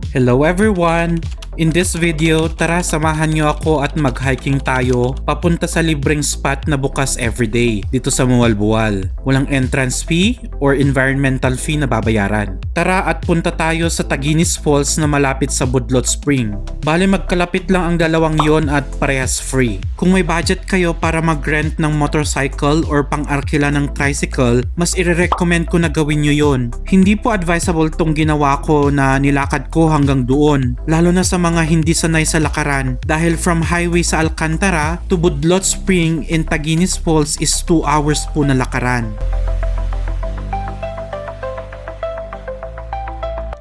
Hello everyone! In this video, tara samahan niyo ako at mag-hiking tayo papunta sa libreng spot na bukas everyday dito sa Mualbual. Walang entrance fee or environmental fee na babayaran. Tara at punta tayo sa Taginis Falls na malapit sa Budlot Spring. Bale magkalapit lang ang dalawang yon at parehas free. Kung may budget kayo para mag-rent ng motorcycle or pang-arkila ng tricycle, mas ire-recommend ko na gawin nyo yon. Hindi po advisable tong ginawa ko na nilakad ko hanggang doon, lalo na sa mga hindi sanay sa lakaran dahil from highway sa Alcantara to Budlot Spring in Taginis Falls is 2 hours po na lakaran.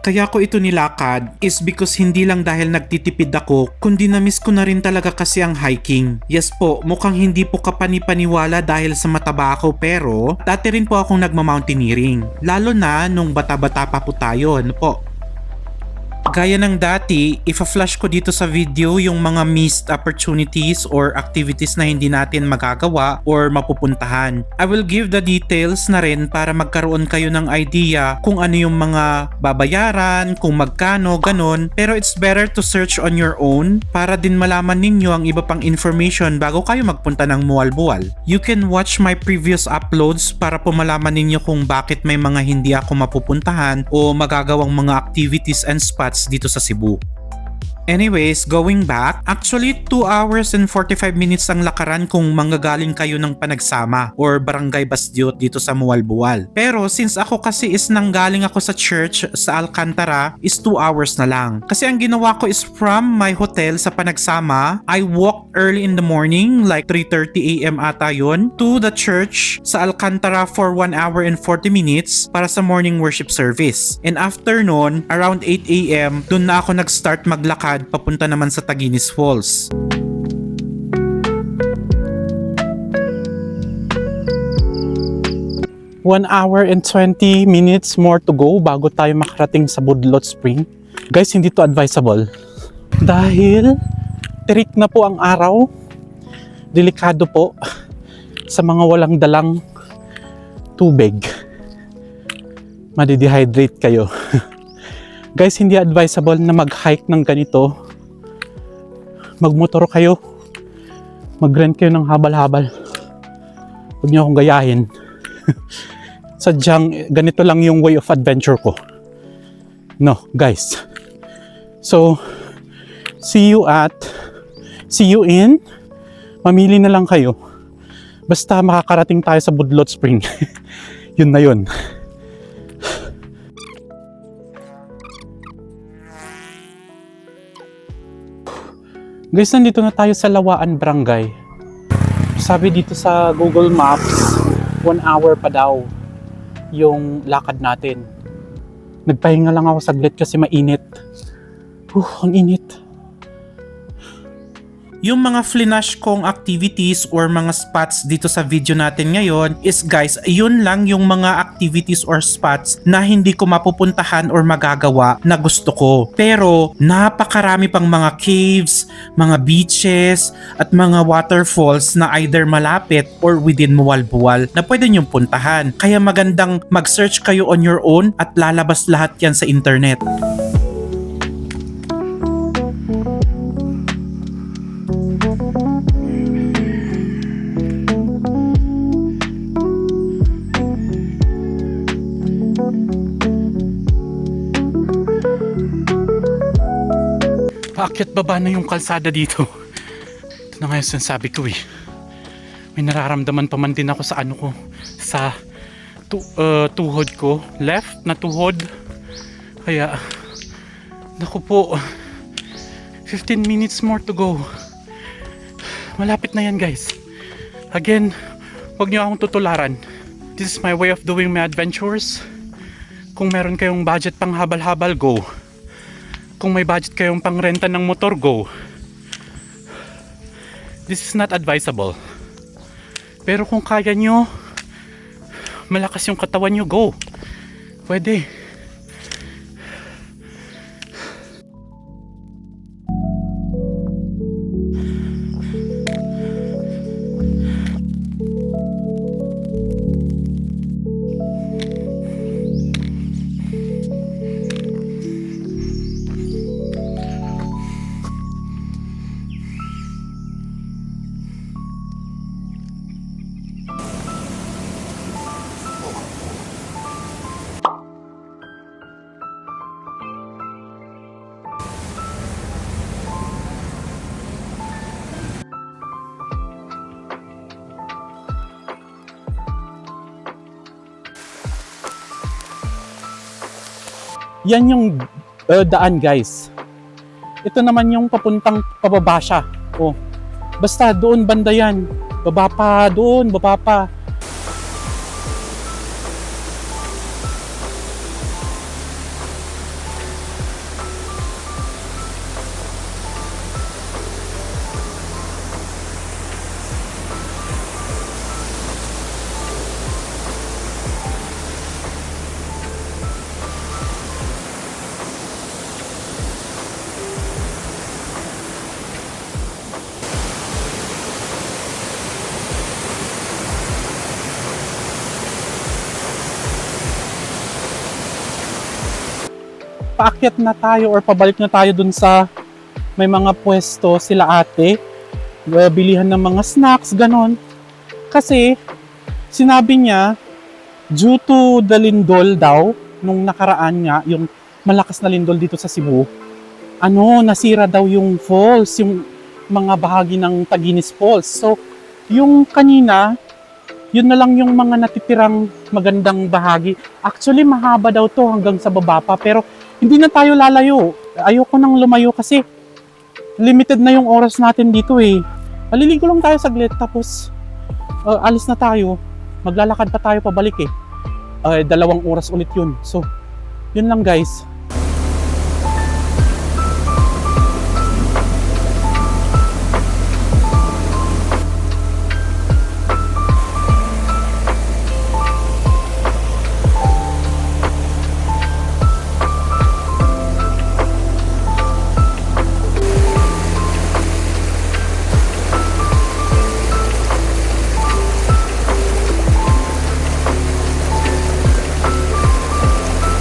Kaya ko ito nilakad is because hindi lang dahil nagtitipid ako, kundi na-miss ko na rin talaga kasi ang hiking. Yes po, mukhang hindi po kapani-paniwala dahil sa mataba ako pero dati rin po akong nagma-mountaineering. Lalo na nung bata-bata pa po tayo, ano po. Gaya ng dati, ifa-flash ko dito sa video yung mga missed opportunities or activities na hindi natin magagawa or mapupuntahan. I will give the details na rin para magkaroon kayo ng idea kung ano yung mga babayaran, kung magkano, ganon. Pero it's better to search on your own para din malaman ninyo ang iba pang information bago kayo magpunta ng Mualbual. You can watch my previous uploads para po malaman ninyo kung bakit may mga hindi ako mapupuntahan o magagawang mga activities and spots dito sa Cebu. Anyways, going back, actually 2 hours and 45 minutes ang lakaran kung manggagaling kayo ng Panagsama or Barangay Basdiot dito sa Mualbual. Pero since ako kasi is nanggaling ako sa church sa Alcantara is 2 hours na lang. Kasi ang ginawa ko is from my hotel sa Panagsama, I walked early in the morning like 3:30 AM ata yun to the church sa Alcantara for 1 hour and 40 minutes para sa morning worship service. And after nun, around 8 AM, dun na ako nag-start maglakad papunta naman sa Taginis Falls. One hour and 20 minutes more to go bago tayo makarating sa Budlot Spring. Guys, hindi to advisable. Dahil tirik na po ang araw. Delikado po sa mga walang dalang tubig. Madidehydrate kayo. Guys, hindi advisable na mag-hike ng ganito. Magmotor kayo. Mag-rent kayo ng habal-habal. Huwag niyo akong gayahin. Sadyang ganito lang yung way of adventure ko. No, guys. So, see you in. Mamili na lang kayo. Basta makakarating tayo sa Budlot Spring. Yun na yun. Guys, nandito na tayo sa Lawaan Barangay. Sabi dito sa Google Maps, 1 hour pa daw yung lakad natin. Nagpahinga lang ako saglit kasi mainit. Ang init. Yung mga flinash kong activities or mga spots dito sa video natin ngayon is guys, yun lang yung mga activities or spots na hindi ko mapupuntahan or magagawa na gusto ko. Pero napakarami pang mga caves, mga beaches at mga waterfalls na either malapit or within Mualbual na pwede nyong puntahan. Kaya magandang mag-search kayo on your own at lalabas lahat yan sa internet. Paakyat baba na yung kalsada dito. Ito na nga yung sinasabi ko eh. May nararamdaman pa man din ako sa ano ko. Sa tuhod ko. Left na tuhod. Kaya, naku po. 15 minutes more to go. Malapit na yan guys. Again, huwag niyo akong tutularan. This is my way of doing my adventures. Kung meron kayong budget pang habal-habal, go. Kung may budget kayong pangrenta ng motor, go. This is not advisable. Pero kung kaya nyo, malakas yung katawan nyo, go. Pwede. Yan yung daan, guys. Ito naman yung papuntang pababa siya. Oh. Basta doon banda yan. Baba pa, doon, baba pa. Paakyat na tayo or pabalik na tayo dun sa may mga pwesto sila ate. Bilihan ng mga snacks, ganon. Kasi sinabi niya, due to the lindol daw, nung nakaraan nga, yung malakas na lindol dito sa Cebu, nasira daw yung falls, yung mga bahagi ng Taginis Falls. So, yung kanina, yun na lang yung mga natitirang magandang bahagi. Actually, mahaba daw to hanggang sa baba pa, pero hindi na tayo lalayo. Ayoko nang lumayo kasi limited na yung oras natin dito eh. Maliligo lang tayo saglit tapos alis na tayo. Maglalakad pa tayo pabalik eh. 2 oras ulit yun. So, yun lang guys.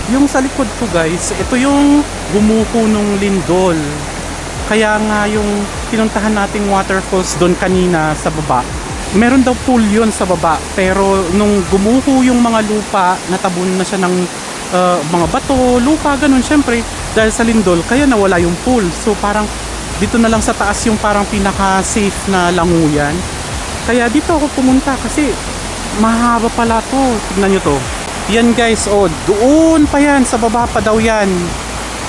Yung sa likod ko guys, ito yung gumuho nung lindol. Kaya nga yung pinuntahan nating waterfalls doon kanina sa baba, meron daw pool yun sa baba. Pero nung gumuho yung mga lupa, natabunan na siya ng mga bato, lupa, ganun. Syempre, dahil sa lindol, kaya nawala yung pool. So parang dito na lang sa taas yung parang pinaka-safe na languyan. Kaya dito ako pumunta kasi mahaba pala to. Tignan nyo to. Yan guys, doon pa yan, sa baba pa daw yan.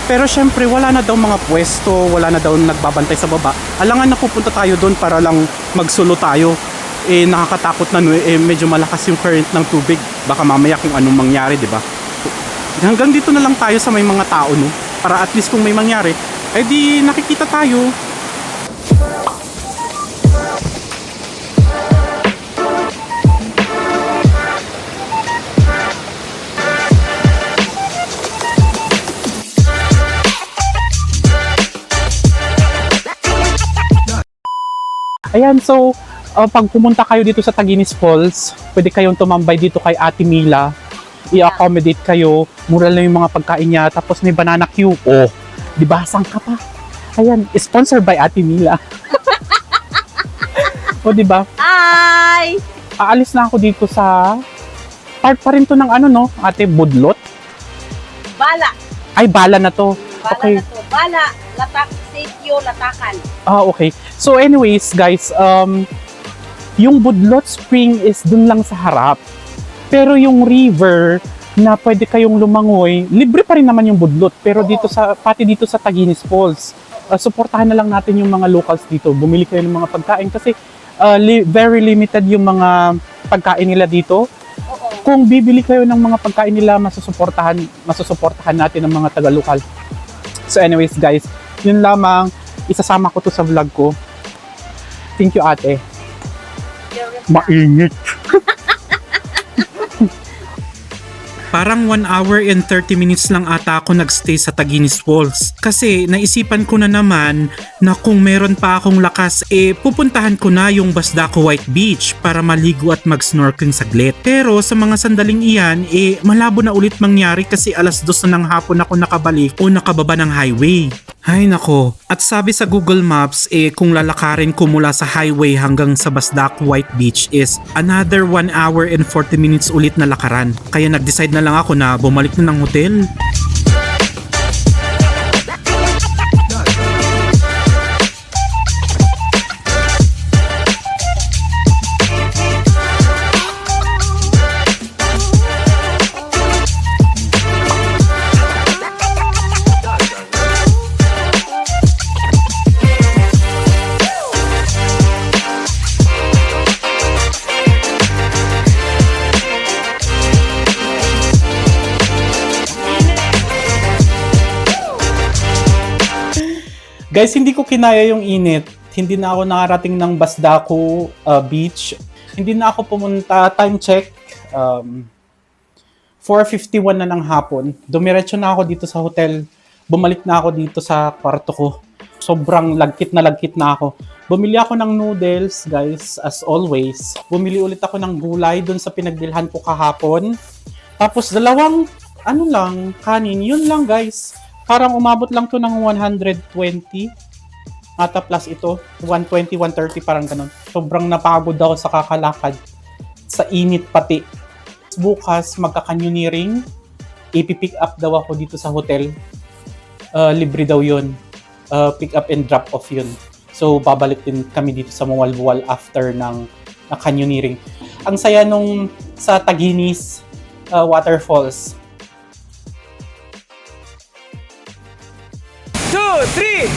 Pero syempre wala na daw mga pwesto, wala na daw nagbabantay sa baba. Alangan na pupunta tayo doon para lang magsulo tayo. Nakakatakot na medyo malakas yung current ng tubig. Baka mamaya kung anong mangyari, di ba? Hanggang dito na lang tayo sa may mga tao, no? Para at least kung may mangyari, di nakikita tayo. Ayan, so pag pumunta kayo dito sa Taginis Falls, pwede kayong tumambay dito kay Ate Mila. I-accommodate kayo, mura lang yung mga pagkain niya, tapos may banana queue. Di ba? Saan ka pa? Ayan, sponsored by Ate Mila. Di ba? Hi! Aalis na ako dito sa part pa rin to ng Ate Budlot. Bala. Ay, Bala na to. Bala Okay. na to. Bala. Latak. Sitio. Latakan. Okay. So anyways, guys, yung Budlot Spring is dun lang sa harap. Pero yung river na pwede kayong lumangoy, libre pa rin naman yung Budlot. Pero pati dito sa Taginis Falls, suportahan na lang natin yung mga locals dito. Bumili kayo ng mga pagkain kasi very limited yung mga pagkain nila dito. Oo. Kung bibili kayo ng mga pagkain nila, masusuportahan natin ng mga taga-lokal. So anyways guys, yun lamang. Isasama ko to sa vlog ko. Thank you ate. Mainit. Parang 1 hour and 30 minutes lang ata ako nagstay sa Taginis Falls. Kasi naisipan ko na naman na kung meron pa akong lakas, pupuntahan ko na yung Basdaco White Beach para maligo at mag-snorkeling saglit. Pero sa mga sandaling iyan, malabo na ulit mangyari kasi 2:00 na ng hapon ako nakabalik o nakababa ng highway. Ay nako. At sabi sa Google Maps, kung lalakarin ko mula sa highway hanggang sa Basdaco White Beach is another 1 hour and 40 minutes ulit na lakaran. Kaya nag-decide na lang ako na bumalik na ng hotel. Guys, hindi ko kinaya yung init. Hindi na ako nakarating ng Basdaku Beach. Hindi na ako pumunta. Time check. 4:51 na ng hapon. Dumiretso na ako dito sa hotel. Bumalik na ako dito sa kwarto ko. Sobrang lagkit na ako. Bumili ako ng noodles, guys, as always. Bumili ulit ako ng gulay dun sa pinagbilhan ko kahapon. Tapos dalawang, kanin. Yun lang, guys. Parang umabot lang to ng 120. Ata plus ito, 120, 130, parang ganun. Sobrang napagod ako sa kakalakad. Sa init pati. Bukas, magka-canyoneering. Ipipick up daw ako dito sa hotel. Libre daw yun. Pick up and drop off yun. So, babalik din kami dito sa Mualbual after ng canyoneering. Ang saya nung sa Taginis waterfalls. 2, 3